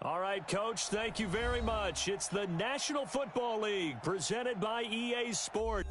All right, Coach, thank you very much. It's the National Football League presented by EA Sports.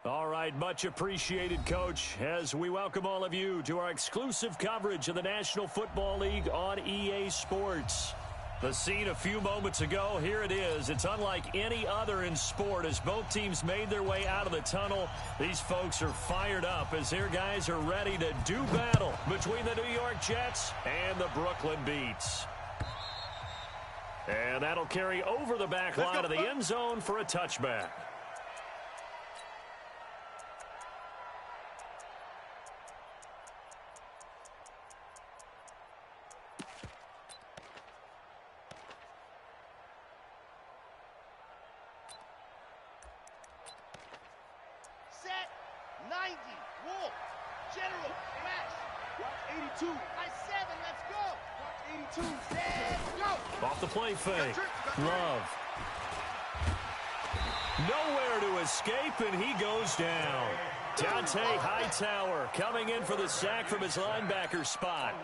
All right, much appreciated, Coach, as we welcome all of you to our exclusive coverage of the National Football League on EA Sports. The scene a few moments ago, here it is. It's unlike any other in sport as both teams made their way out of the tunnel. These folks are fired up as their guys are ready to do battle between the New York Jets and the Brooklyn Beats. And that'll carry over the back line of the end zone for a touchback. Off the play fake. Love. Nowhere to escape, and he goes down. Dante Hightower coming in for the sack from his linebacker spot.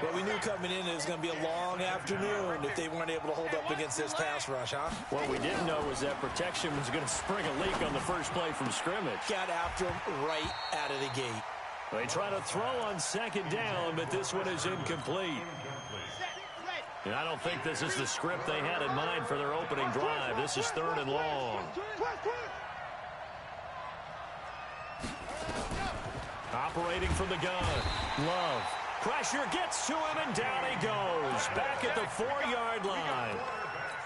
But we knew coming in it was going to be a long afternoon if they weren't able to hold up against this pass rush, huh? What we didn't know was that protection was going to spring a leak on the first play from scrimmage. Got after him right out of the gate. They try to throw on second down, but this one is incomplete. And I don't think this is the script they had in mind for their opening drive. This is 3rd and long. Operating from the gun. Love. Pressure gets to him, and down he goes. Back at the 4-yard line.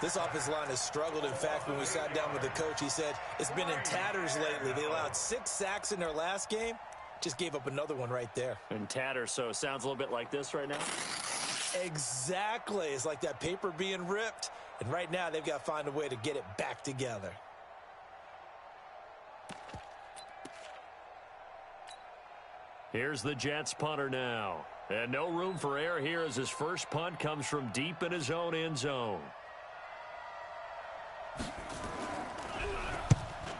This offensive line has struggled. In fact, when we sat down with the coach, he said it's been in tatters lately. They allowed 6 sacks in their last game. Just gave up another one right there. In tatters, so it sounds a little bit like this right now? Exactly. It's like that paper being ripped. And right now, they've got to find a way to get it back together. Here's the Jets punter now. And no room for error here as his first punt comes from deep in his own end zone.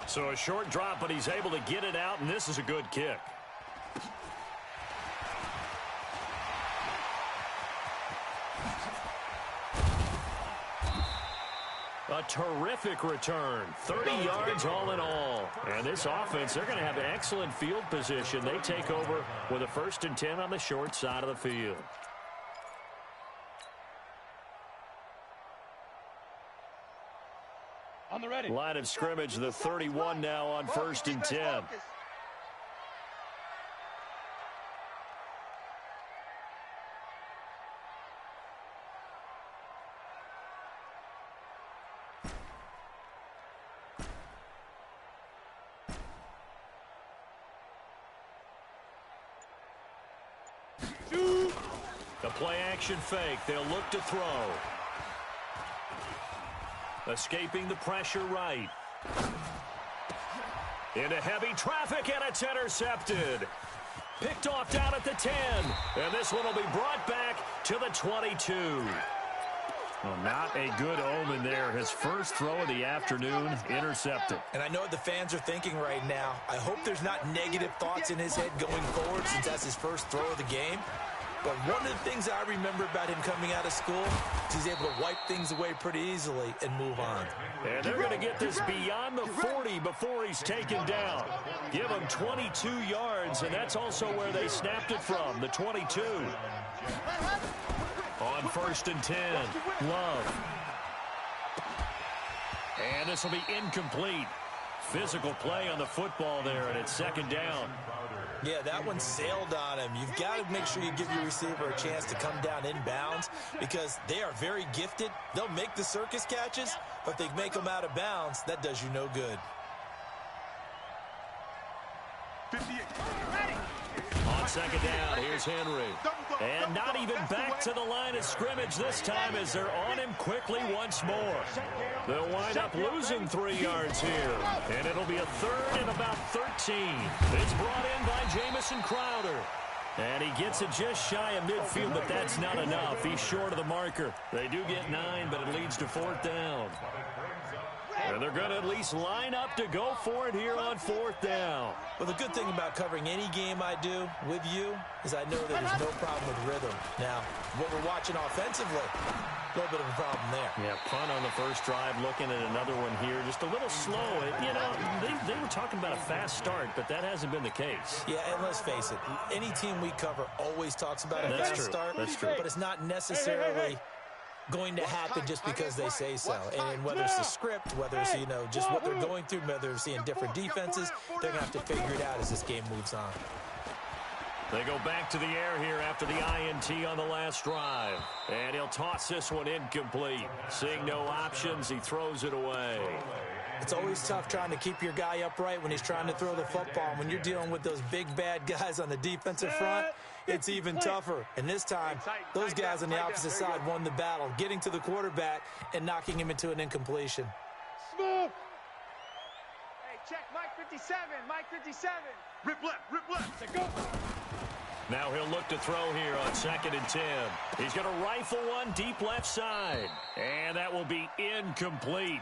So a short drop, but he's able to get it out, and this is a good kick. A terrific return. 30 yards all in all. And this offense, they're going to have an excellent field position. They take over with a 1st and 10 on the short side of the field. On the ready. Line of scrimmage, the 31 now on 1st and 10. The play-action fake. They'll look to throw. Escaping the pressure right. Into heavy traffic, and it's intercepted. Picked off down at the 10. And this one will be brought back to the 22. Well, not a good omen there. His first throw of the afternoon, intercepted. And I know what the fans are thinking right now. I hope there's not negative thoughts in his head going forward since that's his first throw of the game. But one of the things I remember about him coming out of school is he's able to wipe things away pretty easily and move on. And they're going to get this beyond the 40 before he's taken down. Give him 22 yards, and that's also where they snapped it from, the 22. On 1st and 10, Love. And this will be incomplete. Physical play on the football there, and it's 2nd down. Yeah, that one sailed on him. You've got to make sure you give your receiver a chance to come down inbounds because they are very gifted. They'll make the circus catches, but if they make them out of bounds, that does you no good. 58. On 2nd down, here's Henry. And not even back to the line of scrimmage this time as they're on him quickly once more. They'll wind up losing 3 yards here. And it'll be a 3rd and about 13. It's brought in by Jamison Crowder. And he gets it just shy of midfield, but that's not enough. He's short of the marker. They do get 9, but it leads to 4th down. And they're going to at least line up to go for it here on 4th down. Well, the good thing about covering any game I do with you is I know that there's no problem with rhythm. Now, what we're watching offensively, a little bit of a problem there. Yeah, punt on the first drive, looking at another one here. Just a little slow. You know, they were talking about a fast start, but that hasn't been the case. Yeah, and let's face it, any team we cover always talks about a fast start. That's true. But it's not necessarily going to happen just because they say so. And whether it's the script, whether it's, you know, just what they're going through, whether they're seeing different defenses, they're going to have to figure it out as this game moves on. They go back to the air here after the INT on the last drive. And he'll toss this one incomplete. Seeing no options, he throws it away. It's always tough trying to keep your guy upright when he's trying to throw the football. When you're dealing with those big, bad guys on the defensive front, it's even tougher. And this time, those guys on the opposite side won the battle, getting to the quarterback and knocking him into an incompletion. Smooth. Hey, check Mike 57, Mike 57. Rip left, go. Now he'll look to throw here on 2nd and 10. He's going to rifle one deep left side. And that will be incomplete.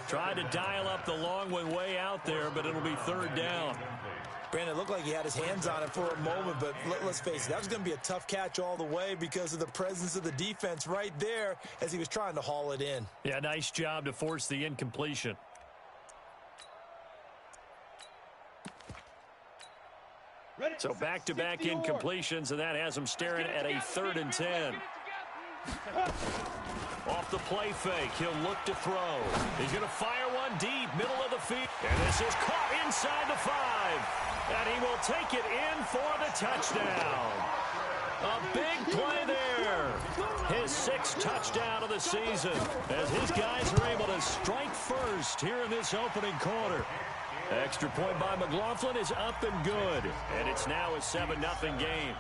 Tried to dial up the long one way out there, but it'll be 3rd down. Brandon, it looked like he had his hands on it for a moment, but let's face it, that was going to be a tough catch all the way because of the presence of the defense right there as he was trying to haul it in. Yeah, nice job to force the incompletion. So back-to-back incompletions, and that has him staring at a 3rd and 10. Off the play fake, he'll look to throw. He's going to fire one deep, middle of the field. And this is caught inside the 5. And he will take it in for the touchdown. A big play there. His 6th touchdown of the season as his guys are able to strike first here in this opening quarter. Extra point by McLaughlin is up and good. And it's now a 7-0 game.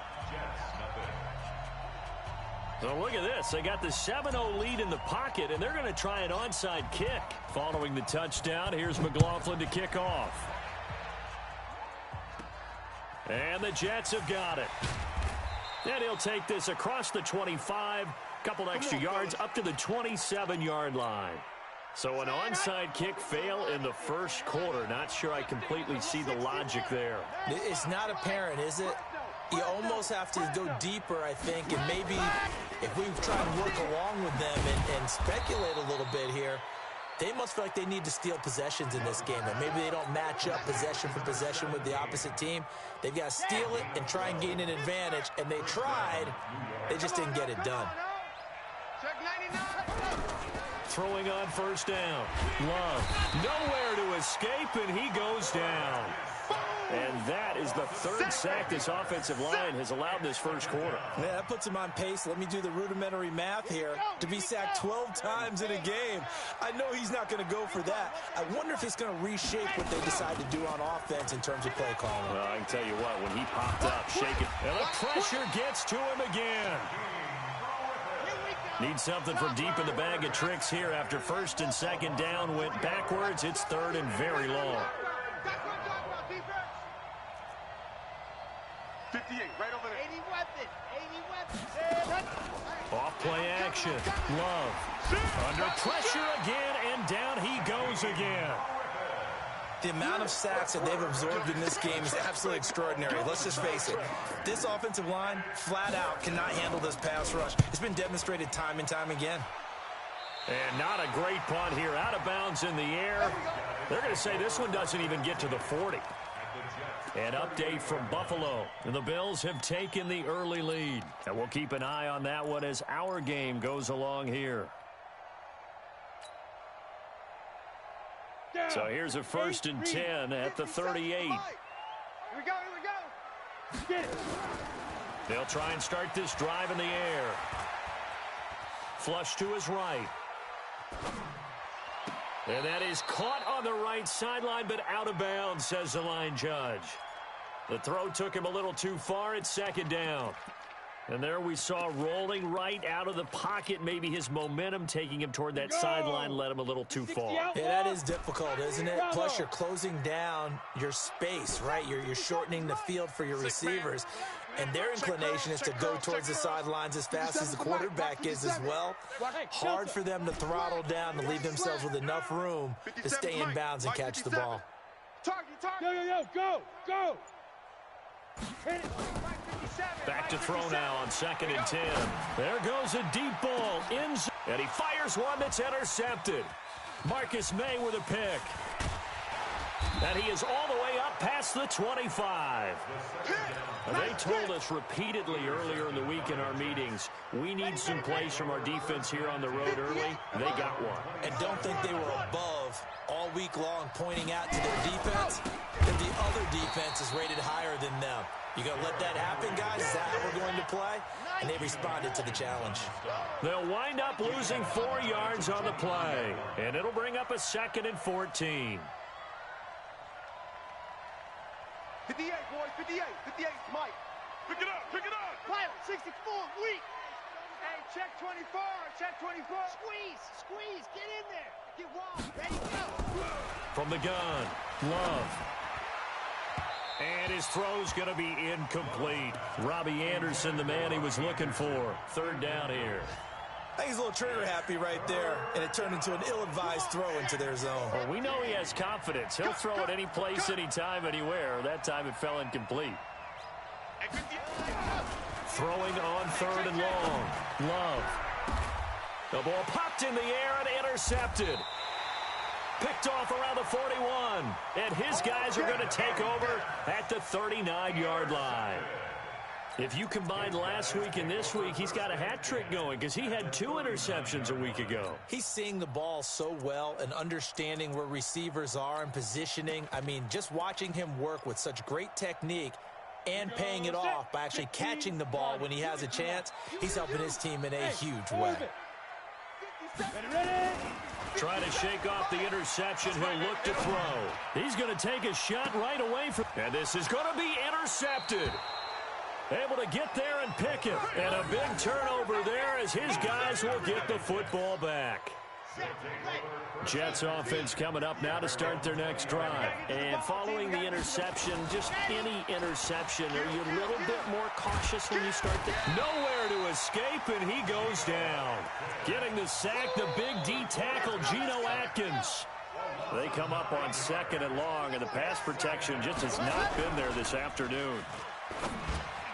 So look at this. They got the 7-0 lead in the pocket, and they're going to try an onside kick. Following the touchdown, here's McLaughlin to kick off. And the Jets have got it. And he'll take this across the 25, couple extra yards up to the 27-yard line. So an onside kick fail in the first quarter. Not sure I completely see the logic there. It's not apparent, is it? You almost have to go deeper, I think, and maybe if we try to work along with them and speculate a little bit here, they must feel like they need to steal possessions in this game. Or maybe they don't match up possession for possession with the opposite team. They've got to steal it and try and gain an advantage, and they tried. They just didn't get it done. Throwing on 1st down. Love nowhere to escape, and he goes down. And that is the 3rd sack this offensive line has allowed this first quarter. Yeah, that puts him on pace. Let me do the rudimentary math here. To be sacked 12 times in a game, I know he's not going to go for that. I wonder if it's going to reshape what they decide to do on offense in terms of play calling. Well, I can tell you what, when he popped up, shaking, and the pressure gets to him again. Need something from deep in the bag of tricks here after first and second down went backwards. It's third and very long. 58, right over there. 80 weapons. Off play action. Love. Under pressure again, and down he goes again. The amount of sacks that they've absorbed in this game is absolutely extraordinary. Let's just face it. This offensive line, flat out, cannot handle this pass rush. It's been demonstrated time and time again. And not a great punt here. Out of bounds in the air. They're going to say this one doesn't even get to the 40. An update from Buffalo. And the Bills have taken the early lead. And we'll keep an eye on that one as our game goes along here. So here's a first and 10 at the 38. Here we go. Get it. They'll try and start this drive in the air. Flush to his right. And that is caught on the right sideline, but out of bounds, says the line judge. The throw took him a little too far. It's second down. And there we saw rolling right out of the pocket. Maybe his momentum taking him toward that sideline led him a little too far. Yeah, that is difficult, isn't it? Plus, you're closing down your space, right? You're shortening the field for your receivers. And their inclination is to go towards the sidelines as fast as the quarterback is as well. Hard for them to throttle down to leave themselves with enough room to stay in bounds and catch the ball. Target. Go. Hit it. Back to throw now on second and 10. There goes a deep ball. And he fires one that's intercepted. Marcus May with a pick. And he is all the way up past the 25. And they told us repeatedly earlier in the week in our meetings, we need some plays from our defense here on the road early. They got one. And don't think they were above all week long pointing out to their defense that the other defense is rated higher than them. You going to let that happen, guys? Is that how we're going to play? And they responded to the challenge. They'll wind up losing 4 yards on the play. And it'll bring up a second and 14. 58, boys, 58, Mike. Pick it up. Pilot, 64, weak. Hey, check 24. Squeeze, get in there. Get wide, ready, go. From the gun, Love. And his throw's going to be incomplete. Robbie Anderson, the man he was looking for. Third down here. I think he's a little trigger happy right there, and it turned into an ill-advised throw into their zone. Well, we know he has confidence. He'll throw it any place, anytime, anywhere. That time it fell incomplete. Throwing on third and long. Love. The ball popped in the air and intercepted. Picked off around the 41. And his guys are going to take over at the 39-yard line. If you combine last week and this week, he's got a hat trick going because he had 2 interceptions a week ago. He's seeing the ball so well and understanding where receivers are and positioning. I mean, just watching him work with such great technique and paying it off by actually catching the ball when he has a chance, he's helping his team in a huge way. Trying to shake off the interception. He'll look to throw. He's going to take a shot right away from. And this is going to be intercepted. Able to get there and pick it. And a big turnover there as his guys will get the football back. Jets offense coming up now to start their next drive. And following the interception, just any interception, are you a little bit more cautious when you start that? Nowhere to escape, and he goes down. Getting the sack, the big D tackle, Geno Atkins. They come up on second and long, and the pass protection just has not been there this afternoon.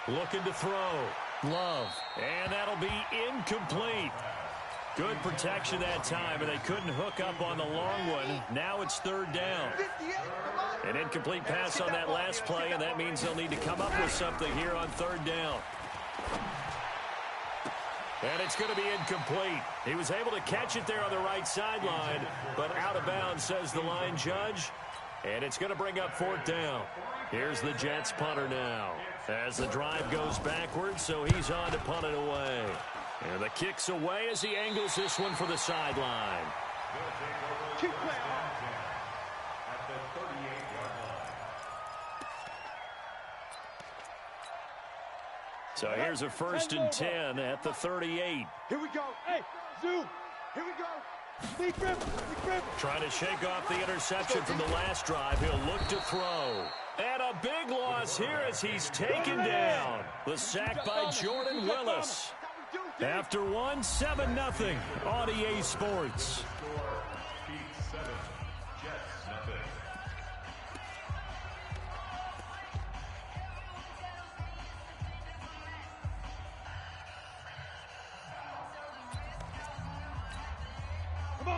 Looking to throw. Love. And that'll be incomplete. Good protection that time, and they couldn't hook up on the long one. Now it's third down. An incomplete pass on that last play, and that means they'll need to come up with something here on third down. And it's going to be incomplete. He was able to catch it there on the right sideline, but out of bounds, says the line judge. And it's going to bring up fourth down. Here's the Jets punter now. As the drive goes backwards, so he's on to punt it away. And the kick's away as he angles this one for the sideline. So here's a 1st and 10 at the 38. Here we go. Hey, zoom. Here we go. Big grip. Trying to shake off the interception from the last drive. He'll look to throw. And a big loss here as he's taken down. The sack by Jordan Willis. After 7-0 on EA Sports.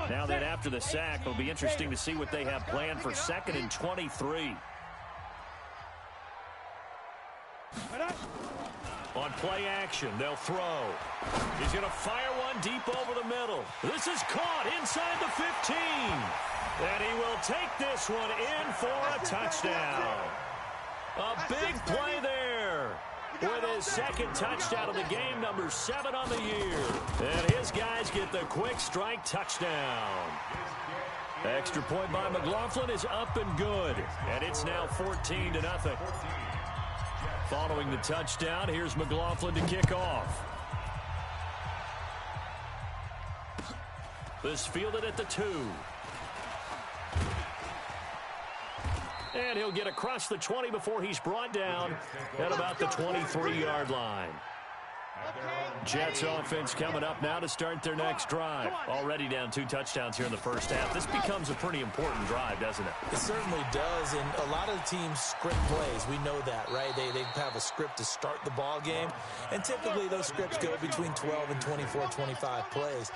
Now then, after the sack, it'll be interesting to see what they have planned for 2nd and 23. On play action, they'll throw. He's going to fire one deep over the middle. This is caught inside the 15. And he will take this one in for a touchdown. A big play there. With his 2nd touchdown of the game, number 7 on the year. And his guys get the quick strike touchdown. Extra point by McLaughlin is up and good. And it's now 14-0. Following the touchdown, here's McLaughlin to kick off. This fielded at the 2. And he'll get across the 20 before he's brought down at about the 23-yard line. Jets offense coming up now to start their next drive. Already down 2 touchdowns here in the first half. This becomes a pretty important drive, doesn't it? It certainly does, and a lot of the teams script plays. We know that, right? They have a script to start the ball game, and typically those scripts go between 12 and 24, 25 plays.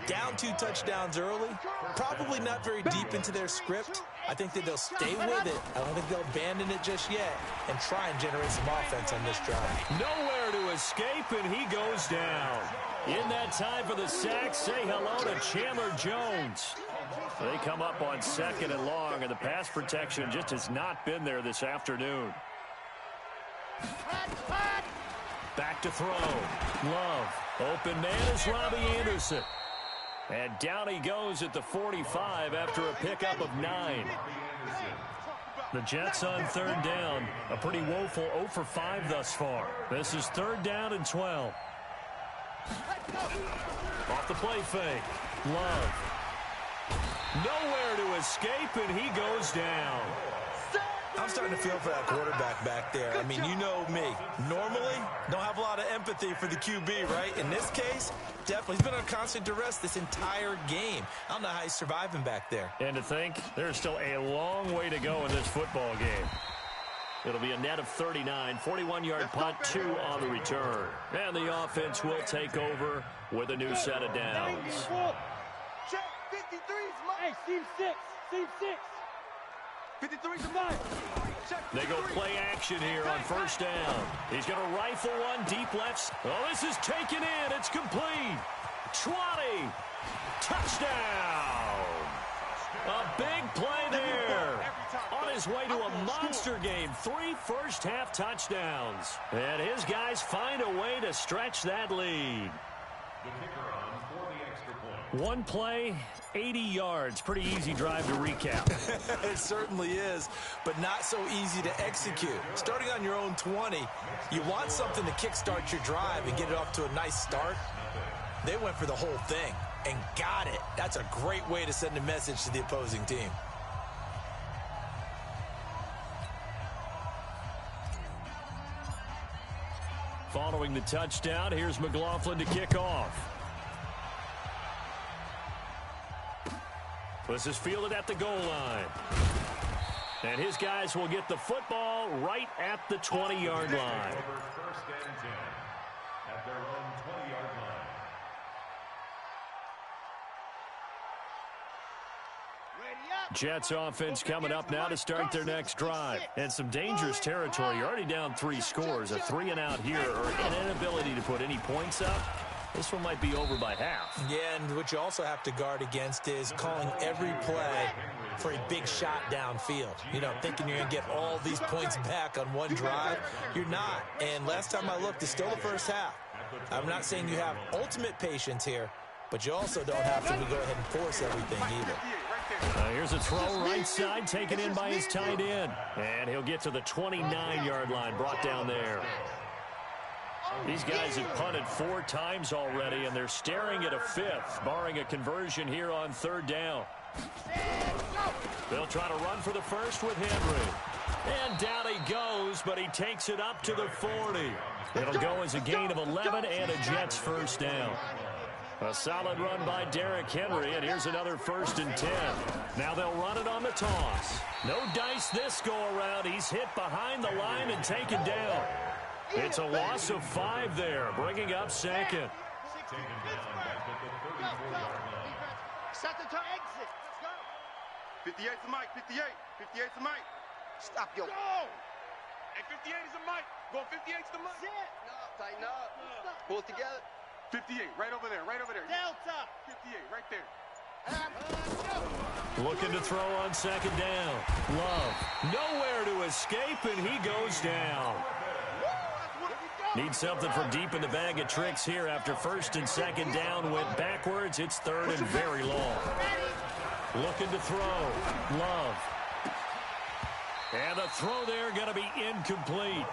Down 2 touchdowns early, probably not very deep into their script. I think that they'll stay with it. I don't think they'll abandon it just yet and try and generate some offense on this drive. Nowhere to escape, and he goes down. In that time for the sack, say hello to Chandler Jones. They come up on 2nd and long, and the pass protection just has not been there this afternoon. Back to throw. Love. Open man is Robbie Anderson. And down he goes at the 45 after a pickup of 9. The Jets on 3rd down. A pretty woeful 0 for 5 thus far. This is 3rd down and 12. Off the play fake. Love. Nowhere to escape, and he goes down. I'm starting to feel for that quarterback back there. I mean, you know me. Normally, don't have a lot of empathy for the QB, right? In this case, definitely. He's been on constant duress this entire game. I don't know how he's surviving back there. And to think, there's still a long way to go in this football game. It'll be a net of 39, 41-yard punt, 2 on the return. And the offense will take over with a new set of downs. Check 53's mine. Hey, team 6. Team 6. 53's mine. They go play action here on 1st down. He's going to rifle one deep left. Oh, this is taken in. It's complete. 20. Touchdown. A big play there. On his way to a monster game. 3 first-half touchdowns. And his guys find a way to stretch that lead. One play, 80 yards. Pretty easy drive to recap. It certainly is, but not so easy to execute. Starting on your own 20, you want something to kickstart your drive and get it off to a nice start. They went for the whole thing and got it. That's a great way to send a message to the opposing team. Following the touchdown, here's McLaughlin to kick off. This is fielded at the goal line. And his guys will get the football right at the 20-yard line. First and 10 at their own 20-yard line. Jets offense coming up now to start their next drive. And some dangerous territory. You're already down 3 scores. A 3-and-out here or an inability to put any points up. This one might be over by half. Yeah, and what you also have to guard against is calling every play for a big shot downfield. You know, thinking you're going to get all these points back on one drive. You're not. And last time I looked, it's still the first half. I'm not saying you have ultimate patience here, but you also don't have to go ahead and force everything either. Here's a throw right side taken in by his tight end. And he'll get to the 29-yard line, brought down there. These guys have punted 4 times already, and they're staring at a 5th, barring a conversion here on 3rd down. They'll try to run for the first with Henry. And down he goes, but he takes it up to the 40. It'll go as a gain of 11 and a Jets first down. A solid run by Derrick Henry, and here's another 1st and 10. Now they'll run it on the toss. No dice this go-around. He's hit behind the line and taken down. It's a loss of 5 there, bringing up 2nd. Set the time. Exit. Let's go. 58's the mic. 58. 58's the mic. Stop, yo. Go! Hey, 58 is the mic. Go 58's the mic. No, tighten up. Pull it together. 58, right over there, right over there. Delta. 58, right there. Looking to throw on 2nd down. Love. Nowhere to escape, and he goes down. Needs something from deep in the bag of tricks here after 1st and 2nd down went backwards. It's 3rd and very long. Looking to throw. Love. And the throw there going to be incomplete.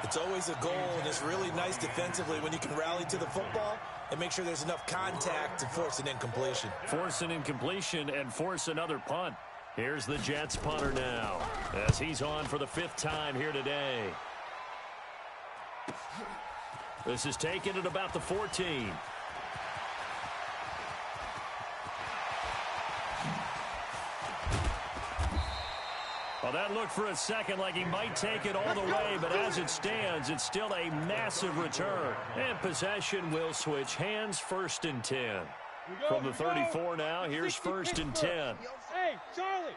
It's always a goal, and it's really nice defensively when you can rally to the football and make sure there's enough contact to force an incompletion. Force an incompletion and force another punt. Here's the Jets punter now as he's on for the 5th time here today. This is taken at about the 14. Well, that looked for a second like he might take it all the way, but as it stands, it's still a massive return. And possession will switch hands. 1st and 10. From the 34 now, here's 1st and 10. Hey, Charlie.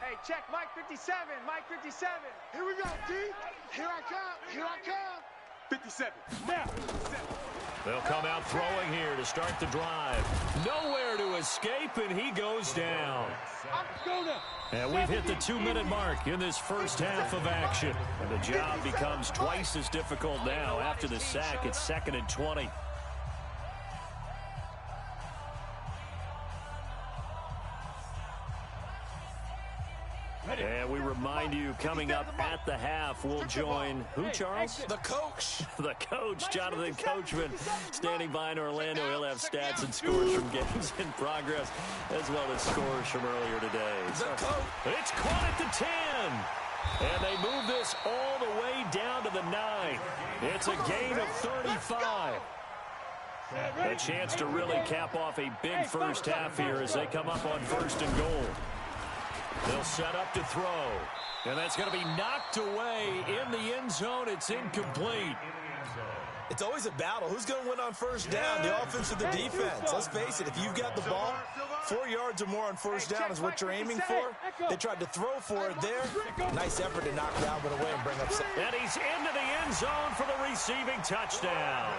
Hey, check Mike 57. Mike 57. Here we go, D. Here I come. Here I come. 57. Now. They'll come out throwing here to start the drive. Nowhere to escape, and he goes down. And we've hit the 2-minute mark in this first half of action. And the job becomes twice as difficult now. After the sack, it's 2nd and 20. And we remind you, coming up at the half, we'll join who, Charles? The coach. The coach, Jonathan Coachman, standing by in Orlando. He'll have stats and scores from games in progress, as well as scores from earlier today. The coach. It's caught at the 10. And they move this all the way down to the 9. It's a gain of 35. A chance to really cap off a big first half here as they come up on 1st and goal. They'll set up to throw. And that's going to be knocked away in the end zone. It's incomplete. It's always a battle. Who's going to win on 1st down, the offense or the defense? Let's face it, if you've got the ball, 4 yards or more on 1st down is what you're aiming for. They tried to throw for it there. Nice effort to knock Dalvin away and bring up 7. And he's into the end zone for the receiving touchdown.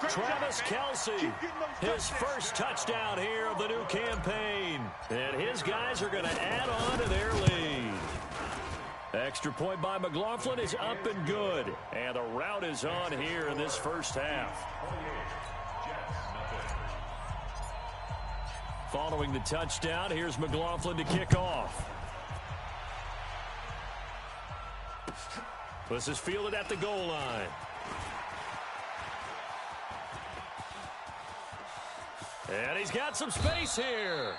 Travis Kelce, his first touchdown here of the new campaign. And his guys are going to add on to their lead. Extra point by McLaughlin is up and good. And the route is on here in this first half. Following the touchdown, here's McLaughlin to kick off. This is fielded at the goal line. And he's got some space here.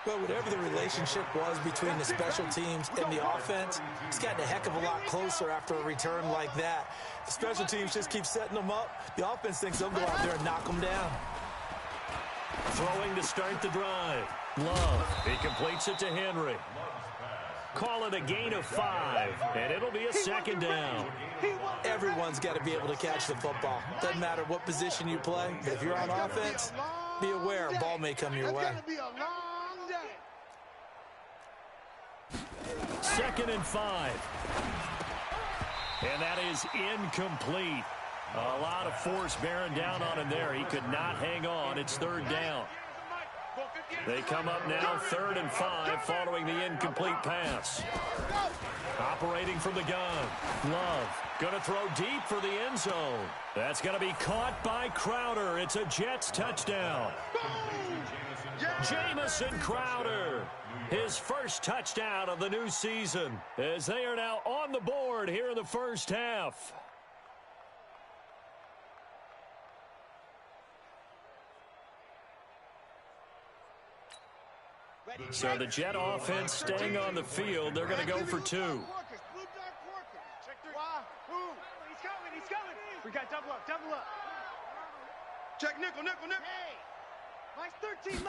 Well, whatever the relationship was between the special teams and the offense, it's gotten a heck of a lot closer after a return like that. The special teams just keep setting them up. The offense thinks they'll go out there and knock them down. Throwing to start the drive. Love. He completes it to Henry. Call it a gain of 5, and it'll be a 2nd down. Everyone's got to be able to catch the football. Doesn't matter what position you play, but if you're on offense, be aware a ball may come your way. 2nd and 5. And that is incomplete. A lot of force bearing down on him there. He could not hang on. It's 3rd down. They come up now 3rd and 5 following the incomplete pass. Operating from the gun. Love going to throw deep for the end zone. That's going to be caught by Crowder. It's a Jets touchdown. Jamison Crowder, his first touchdown of the new season, as they are now on the board here in the first half. So the Jet offense staying on the field. They're going to go for 2. Check 3. Why? Who? He's coming. He's coming. We got double up. Double up. Check nickel. Nickel. Nickel. Hey. Mine's 13.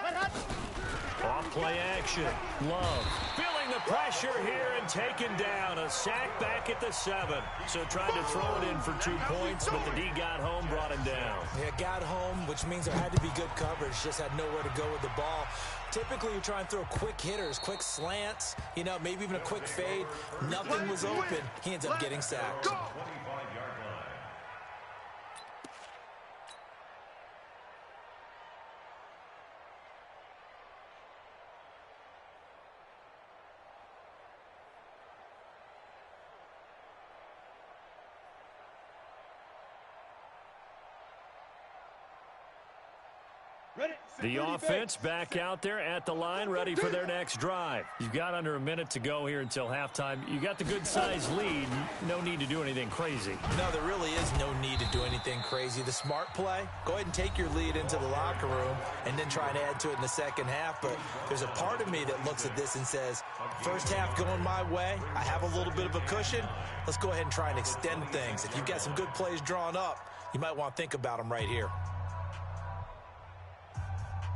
Off play action. Love feeling the pressure here and taken down. A sack back at the 7. So tried to throw it in for 2 points, but the D got home, brought him down. Yeah, got home, which means there had to be good coverage. Just had nowhere to go with the ball. Typically, you try and throw quick hitters, quick slants, you know, maybe even a quick fade. Nothing was open. He ends up getting sacked. 25-yard line. The offense back out there at the line, ready for their next drive. You've got under a minute to go here until halftime. You got the good-sized lead. No need to do anything crazy. No, there really is no need to do anything crazy. The smart play, go ahead and take your lead into the locker room and then try and add to it in the second half. But there's a part of me that looks at this and says, first half going my way, I have a little bit of a cushion. Let's go ahead and try and extend things. If you've got some good plays drawn up, you might want to think about them right here.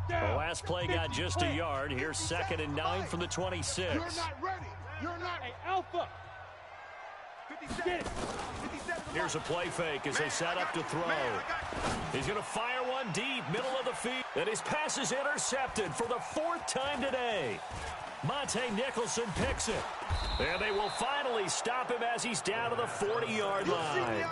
The last play got just a yard. Here's 2nd and 9 from the 26. You're not ready. You're not. Hey, Alpha. 57. Here's a play fake as they set up to throw. He's going to fire one deep, middle of the field. And his pass is intercepted for the 4th time today. Monte Nicholson picks it. And they will finally stop him as he's down to the 40-yard line.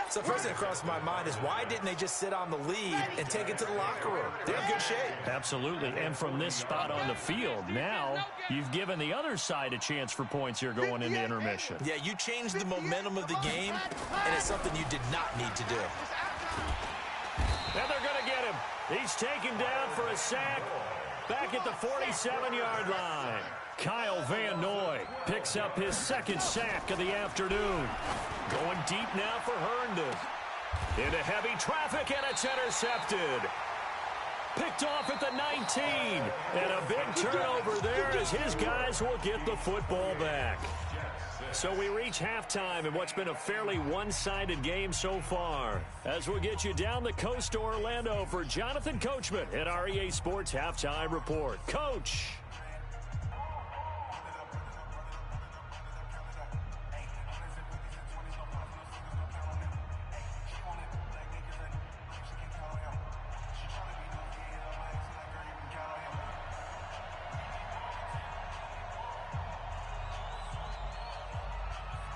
So first thing that crossed my mind is why didn't they just sit on the lead and take it to the locker room? They're in good shape. Absolutely. And from this spot on the field, now you've given the other side a chance for points here going into intermission. Yeah, you changed the momentum of the game, and it's something you did not need to do. And they're going to get him. He's taken down for a sack back at the 47-yard line. Kyle Van Noy picks up his 2nd sack of the afternoon. Going deep now for Herndon. Into heavy traffic, and it's intercepted. Picked off at the 19. And a big turnover there as his guys will get the football back. So we reach halftime in what's been a fairly one-sided game so far. As we'll get you down the coast to Orlando for Jonathan Coachman at our EA Sports Halftime Report. Coach.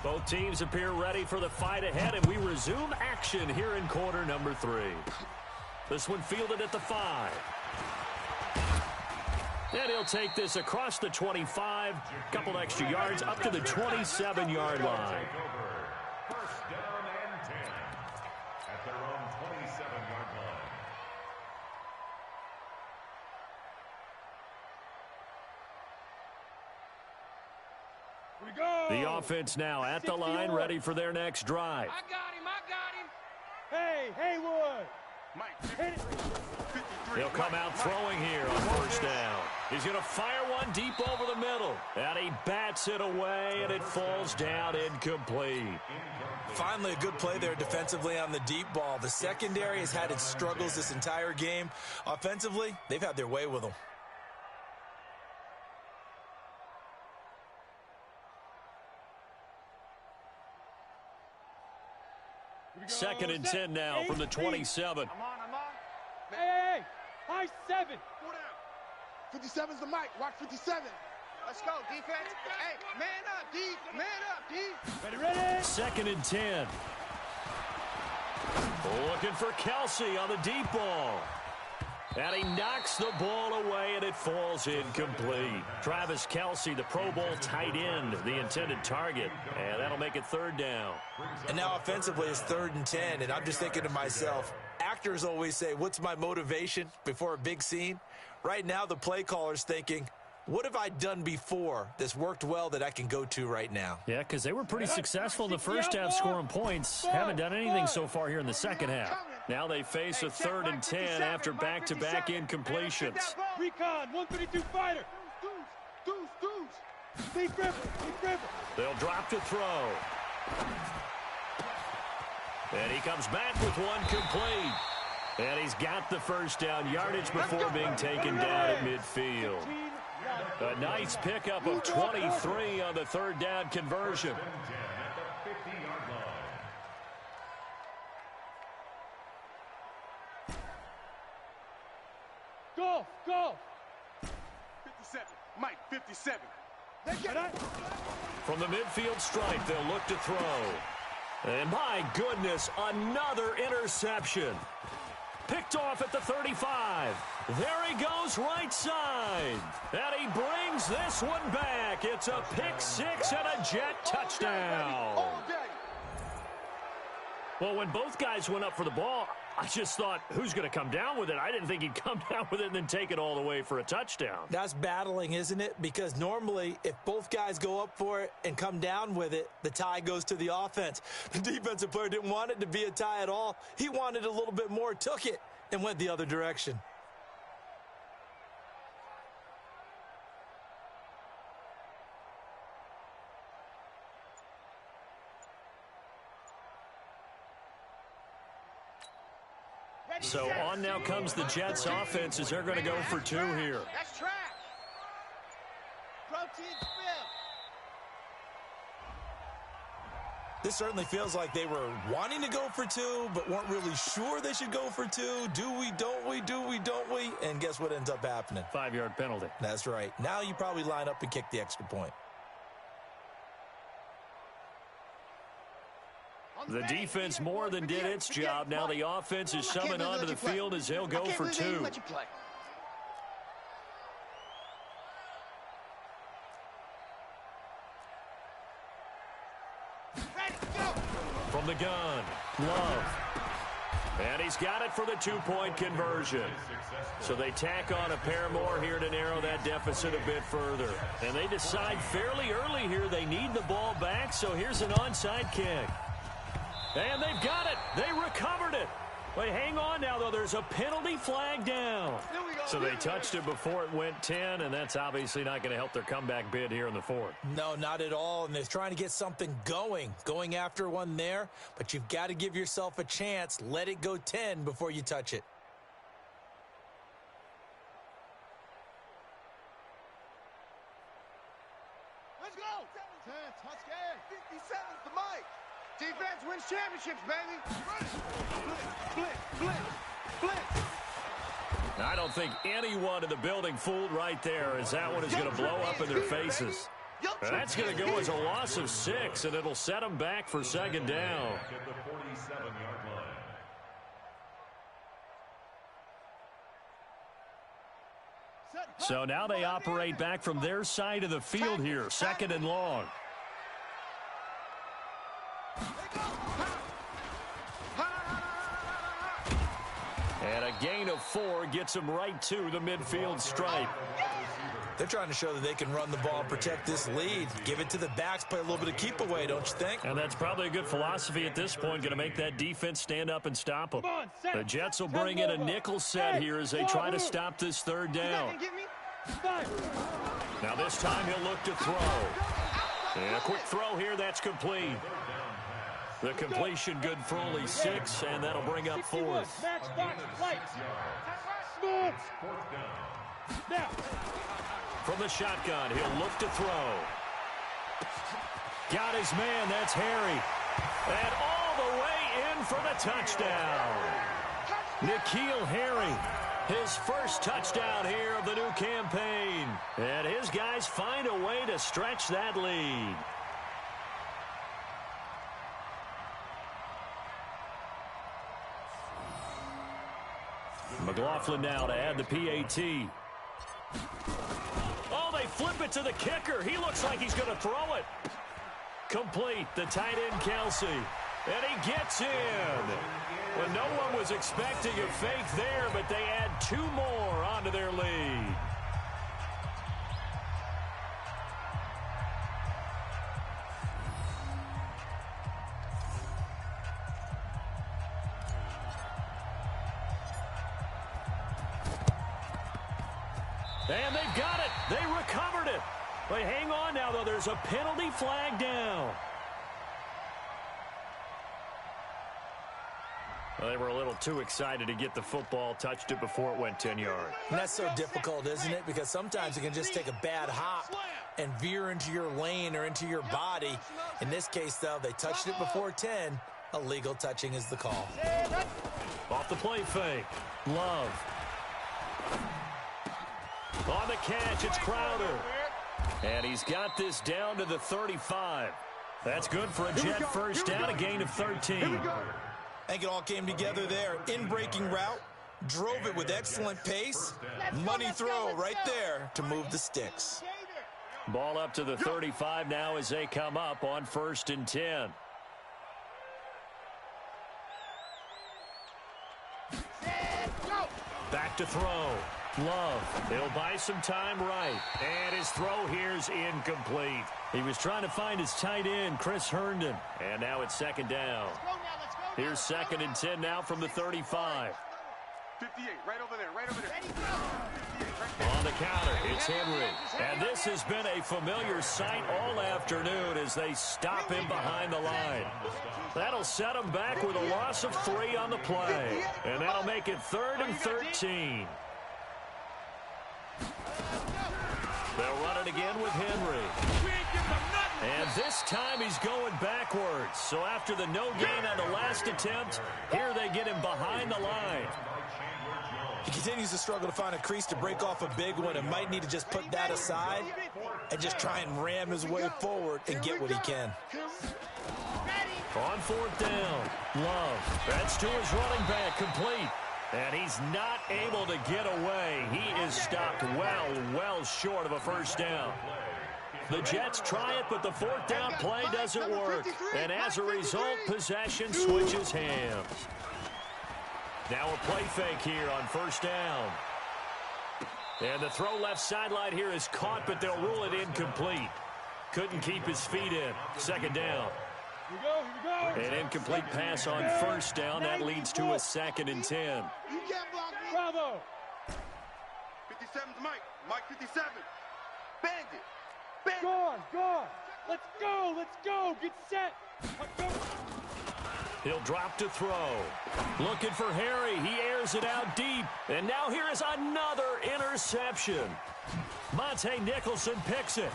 Both teams appear ready for the fight ahead, and we resume action here in quarter number 3. This one fielded at the 5. And he'll take this across the 25, couple extra yards up to the 27-yard line. First down and 10 at their own 27-yard line. The offense now at the line, ready for their next drive. I got him. Hey, Haywood. Hit it. He'll come out throwing here on first down. He's going to fire one deep over the middle. And he bats it away, and it falls down incomplete. Finally, a good play there defensively on the deep ball. The secondary has had its struggles this entire game. Offensively, they've had their way with them. 2nd and 10 now from the 27. I'm on. Hey, high 7. 57's the mic. Watch 57. Let's go, defense. Hey, man up, D. Man up, D. Ready. 2nd and 10. Looking for Kelsey on the deep ball. And he knocks the ball away, and it falls incomplete. Travis Kelsey, the Pro Bowl tight end, the intended target. And that'll make it 3rd down. And now offensively it's 3rd and 10, and I'm just thinking to myself, actors always say, what's my motivation before a big scene? Right now the play caller's thinking, what have I done before that's worked well that I can go to right now? Yeah, because they were pretty successful in the first half scoring points. Haven't done anything so far here in the second half. Now they face a 3rd and 10 after back-to-back incompletions. Recon, 132 fighter. Deuce. Deep dribble. They'll drop to throw. And he comes back with one complete. And he's got the first down yardage before being taken down at midfield. A nice pickup of 23 on the 3rd down conversion. Go. 57. Mike, 57. From the midfield stripe, they'll look to throw. And my goodness, another interception. Picked off at the 35. There he goes right side. And he brings this one back. It's a pick 6 and a Jet touchdown. Well, when both guys went up for the ball, I just thought, who's going to come down with it? I didn't think he'd come down with it and then take it all the way for a touchdown. That's battling, isn't it? Because normally, if both guys go up for it and come down with it, the tie goes to the offense. The defensive player didn't want it to be a tie at all. He wanted a little bit more, took it, and went the other direction. So on now comes the Jets offense as they're going to go for 2 here. That's trash. Protein spill. This certainly feels like they were wanting to go for 2, but weren't really sure they should go for 2. Do we, don't we, do we, don't we? And guess what ends up happening? 5-yard penalty. That's right. Now you probably line up and kick the extra point. The defense more than did its job. Now the offense is summoned onto the field as they'll go for 2. From the gun, Love. And he's got it for the 2-point conversion. So they tack on a pair more here to narrow that deficit a bit further. And they decide fairly early here they need the ball back, so here's an onside kick. And they've got it. They recovered it. Wait, hang on now, though. There's a penalty flag down. So they touched it before it went 10, and that's obviously not going to help their comeback bid here in the 4th. No, not at all, and they're trying to get something going after one there, but you've got to give yourself a chance. Let it go 10 before you touch it. Let's go. 10, touchdown. 57's the mic. Defense wins championships, baby. Blitz. I don't think anyone in the building fooled right there, as that one is going to blow up in their faces. That's going to go as a loss of 6, and it'll set them back for 2nd down. So now they operate back from their side of the field here, 2nd and long. And a gain of 4 gets them right to the midfield stripe. They're trying to show that they can run the ball and protect this lead. Give it to the backs, play a little bit of keep away, don't you think? And that's probably a good philosophy at this point, going to make that defense stand up and stop them. The Jets will bring in a nickel set here as they try to stop this 3rd down. Now this time he'll look to throw. And a quick throw here, that's complete. The completion good for only 6, and that'll bring up 4th. From the shotgun, he'll look to throw. Got his man, that's Harry. And all the way in for the touchdown. N'Keal Harry, his first touchdown here of the new campaign. And his guys find a way to stretch that lead. McLaughlin now to add the PAT. Oh, they flip it to the kicker. He looks like he's going to throw it. Complete, the tight end Kelsey. And he gets in. Well, no one was expecting a fake there, but they add 2 more onto their lead. And they've got it. They recovered it. But hang on now, though. There's a penalty flag down. Well, they were a little too excited to get the football, touched it before it went 10 yards. And that's so difficult, isn't it? Because sometimes you can just take a bad hop and veer into your lane or into your body. In this case, though, they touched it before 10. Illegal touching is the call. Off the play fake. Love. On the catch, it's Crowder. And he's got this down to the 35. That's good for a Jet first down, a gain of 13. I think it all came together there. In-breaking route, drove it with excellent pace. Money throw right there to move the sticks. Ball up to the 35 now as they come up on 1st and 10. Back to throw. Love. He'll buy some time right. And his throw here's incomplete. He was trying to find his tight end, Chris Herndon. And now it's 2nd down. Here's 2nd and 10 now from the 35. 58, right over there, right over there. On the counter, it's Henry. And this has been a familiar sight all afternoon as they stop him behind the line. That'll set him back with a loss of 3 on the play. And that'll make it 3rd and 13. They'll run it again with Henry. And this time he's going backwards. So after the no gain on the last attempt, here they get him behind the line. He continues to struggle to find a crease to break off a big one and might need to just put that aside and just try and ram his way forward and get what he can. On 4th down, Love. That's to his running back, complete. And he's not able to get away. He is stopped well short of a first down. The Jets try it, but the 4th down play doesn't work. And as a result, possession switches hands. Now a play fake here on 1st down. And the throw left sideline here is caught, but they'll rule it incomplete. Couldn't keep his feet in. 2nd down. Here we go. An incomplete pass on 1st down. That leads to a 2nd and 10. You can't block me. Bravo. 57's Mike. Mike 57. Bandit. Go. Let's go. Get set. He'll drop to throw. Looking for Harry. He airs it out deep. And now here is another interception. Monte Nicholson picks it.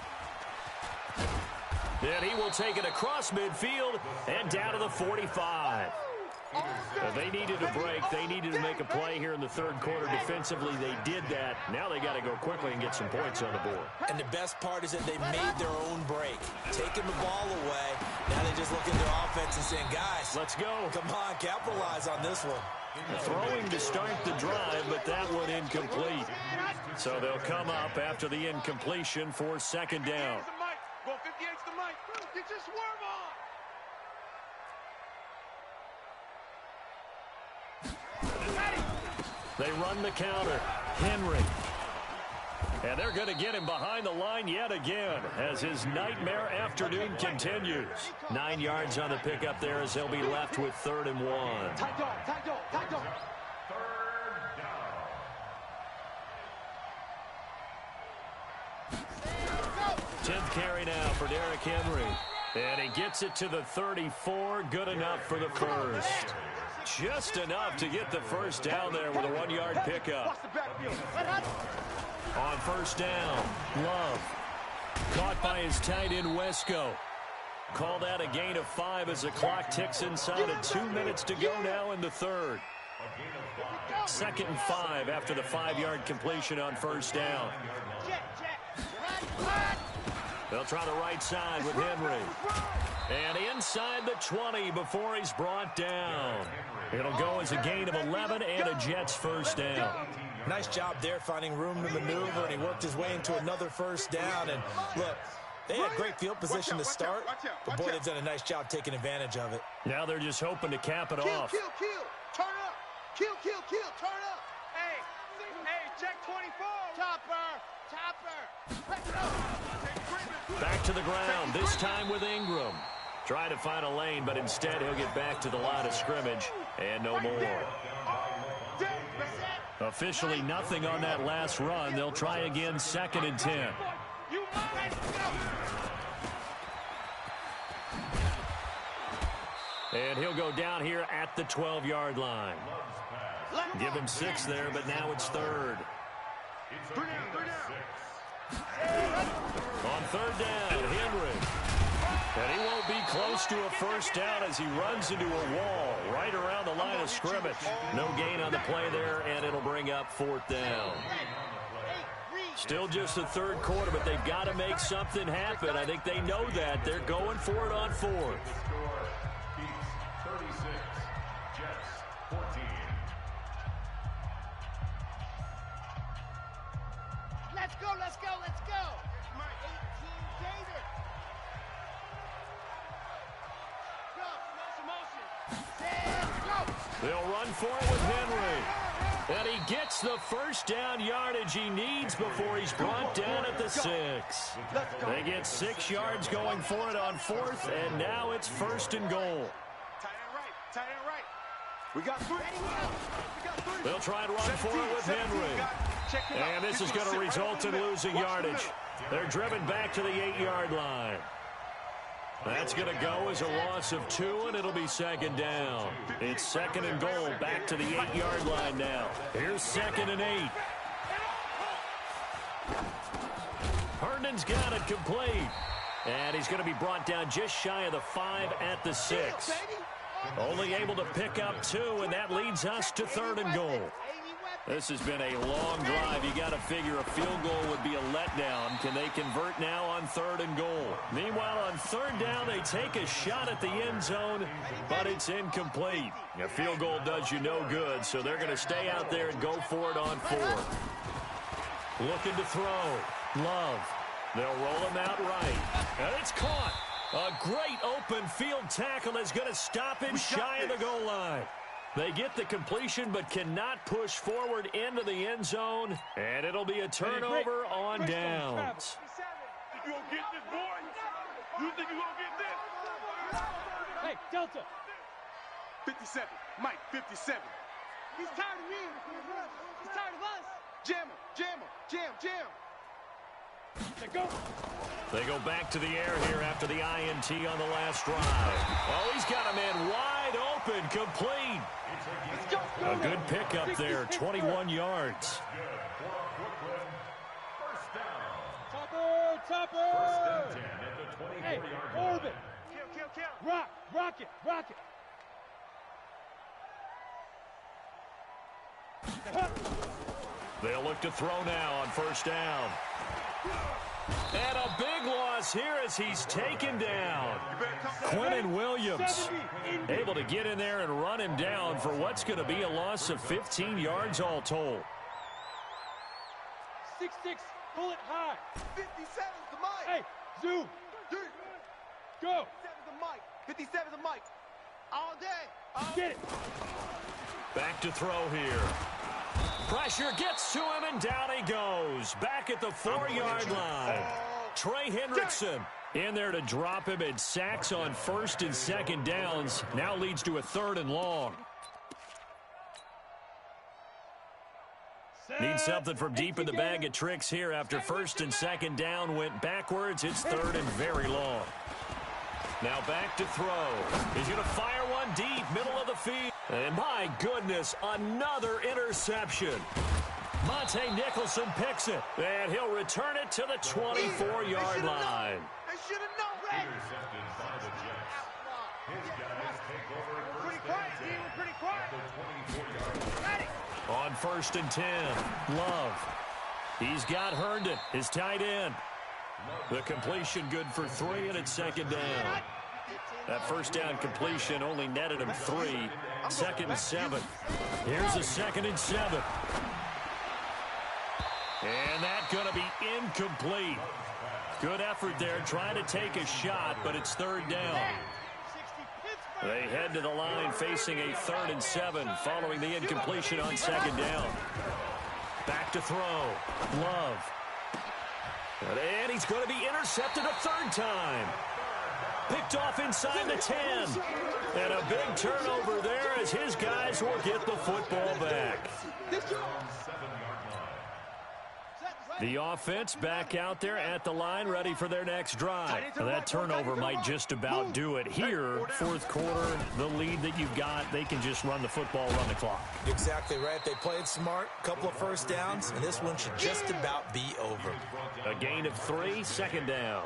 And he will take it across midfield and down to the 45. They needed a break. They needed to make a play here in the 3rd quarter. Defensively, they did that. Now they got to go quickly and get some points on the board. And the best part is that they made their own break. Taking the ball away. Now they just look at their offense and saying, guys, let's go. Come on, capitalize on this one. Throwing to start the drive, but that one incomplete. So they'll come up after the incompletion for 2nd down. Go 58's the Mike. Get your swerve on. They run the counter. Henry. And they're going to get him behind the line yet again as his nightmare afternoon continues. 9 yards on the pickup there as they'll be left with 3rd and 1. Tight dog. 3rd down. 10th carry now for Derrick Henry. And he gets it to the 34. Good enough for the first. Just enough to get the first down there with a 1-yard pickup. On 1st down, Love. Caught by his tight end, Wesco. Call that a gain of 5 as the clock ticks inside of 2 minutes to go now in the 3rd. 2nd and 5 after the 5-yard completion on 1st down. They'll try the right side with Henry. And inside the 20 before he's brought down. It'll go as a gain of 11 and a Jets first down. Nice job there finding room to maneuver, and he worked his way into another first down. And look, they had great field position to start, but boy, they've done a nice job taking advantage of it. Now they're just hoping to cap it off. Kill. Turn up. Kill. Turn up. Hey, check 24. Topper. Back to the ground, this time with Ingram. Try to find a lane, but instead he'll get back to the line of scrimmage and no more. Officially nothing on that last run. They'll try again, 2nd and 10. And he'll go down here at the 12-yard line. Give him 6 there, but now it's 3rd. On 3rd down, Henry. And he won't be close to a first down as he runs into a wall right around the line of scrimmage. No gain on the play there, and it'll bring up 4th down. Still just the 3rd quarter, but they've got to make something happen. I think they know that. They're going for it on 4th. Let's go, let's go, let's go. 18, David. Go, motion. They'll run for it with Henry. And he gets the first down yardage he needs before he's brought down at the 6. They get 6 yards going for it on 4th, and now it's 1st and goal. Tight end right. We got 3. They'll try and run for it with Henry. And this is going to result in losing yardage. They're driven back to the 8-yard line. That's going to go as a loss of 2, and it'll be 2nd down. It's 2nd and goal, back to the 8-yard line now. Here's 2nd and 8. Herndon's got it complete. And he's going to be brought down just shy of the 5 at the 6. Only able to pick up 2, and that leads us to 3rd and goal. This has been a long drive. You got to figure a field goal would be a letdown. Can they convert now on 3rd and goal? Meanwhile, on 3rd down, they take a shot at the end zone, but it's incomplete. A field goal does you no good, so they're going to stay out there and go for it on 4th. Looking to throw. Love. They'll roll him out right. And it's caught. A great open field tackle is going to stop him shy of the goal line. They get the completion but cannot push forward into the end zone, and it'll be a turnover on downs. You gonna get this, boy? You think you gonna get this? Hey, Delta. 57. Mike, 57. He's tired of me. He's tired of us. Jam him, jam him, jam, jam. They go back to the air here after the INT on the last drive. Oh, he's got a man wide open, complete. A good pickup there, 21 yards. Topper! Hey, Orbit! Kill. Rock it! They'll look to throw now on 1st down. And a big loss here as he's taken down. Quentin Williams able to get in there and run him down for what's going to be a loss of 15 yards all told. 6'6", pull it high. 57's the mic. Hey, zoom. Go. 57's the mic. 57's the mic. All day. Get it. Back to throw here. Pressure gets to him, and down he goes. Back at the 4-yard line. Trey Hendrickson in there to drop him, and sacks on 1st and 2nd downs. Now leads to a 3rd and long. Need something from deep in the bag of tricks here after 1st and 2nd down went backwards. It's 3rd and very long. Now back to throw. He's going to fire one deep, middle of the field. And my goodness, another interception. Monte Nicholson picks it, and he'll return it to the 24-yard line. They should have known. Intercepted by the Jets. His guys take over at Pretty first quiet, and D. 10 We're pretty quiet. at the 24-yard line. On 1st and 10, Love. He's got Herndon, his tight end. The completion good for 3, and it's 2nd down. That 1st down completion only netted him 3. 2nd and 7. Here's a 2nd and 7. And that's going to be incomplete. Good effort there, trying to take a shot, but it's 3rd down. They head to the line facing a 3rd and 7 following the incompletion on 2nd down. Back to throw. Love. And he's going to be intercepted a 3rd time. Picked off inside the 10. And a big turnover there as his guys will get the football back. back. The offense back out there at the line, ready for their next drive. Now that turnover might just about do it here. Fourth quarter, the lead that you've got, they can just run the football, run the clock. Exactly right. They played smart, couple of first downs, and this one should just about be over. A gain of 3, second down.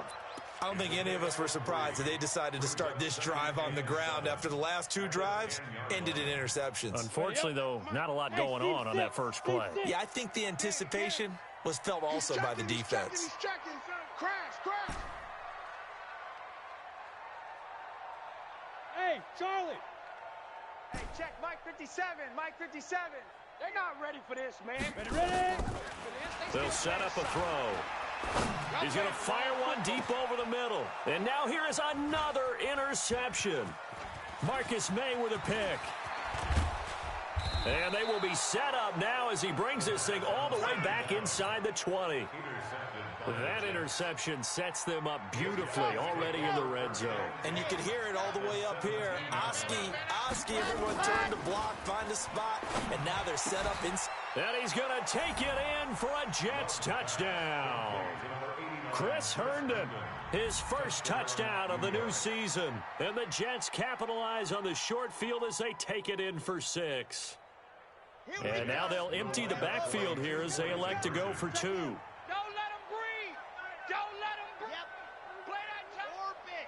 I don't think any of us were surprised that they decided to start this drive on the ground after the last 2 drives ended in interceptions. Unfortunately, though, not a lot going on that first play. Yeah, I think the anticipation was felt also by the defense. He's checking. Crash. Hey, Charlie. Hey, check Mike 57. Mike 57. They're not ready for this, man. Ready? They'll set up a throw. He's going to fire one deep over the middle. And now here is another interception. Marcus May with a pick. And they will be set up now as he brings this thing all the way back inside the 20. That interception sets them up beautifully already in the red zone. And you could hear it all the way up here. Oski, everyone turned to block, find a spot, and now they're set up in. And he's going to take it in for a Jets touchdown. Chris Herndon, his first touchdown of the new season. And the Jets capitalize on the short field as they take it in for 6. And now they'll empty the backfield here as they elect to go for 2. Don't let him breathe. Don't let him breathe. Play that time. Orbit.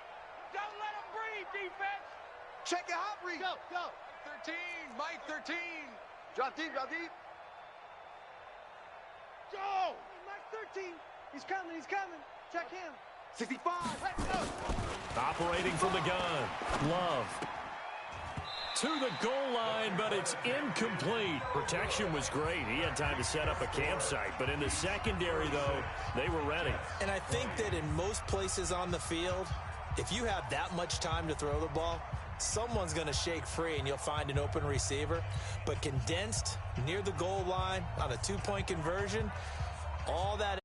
Don't let him breathe, defense. Check it, hot read. Go. 13, Mike 13. Drop deep. Go. Mike 13. He's coming. Check him. 65. Let's go. Operating from the gun. Love. To the goal line, but it's incomplete. Protection was great. He had time to set up a campsite. But in the secondary, though, they were ready. And I think that in most places on the field, if you have that much time to throw the ball, someone's going to shake free and you'll find an open receiver. But condensed near the goal line on a 2-point conversion, all that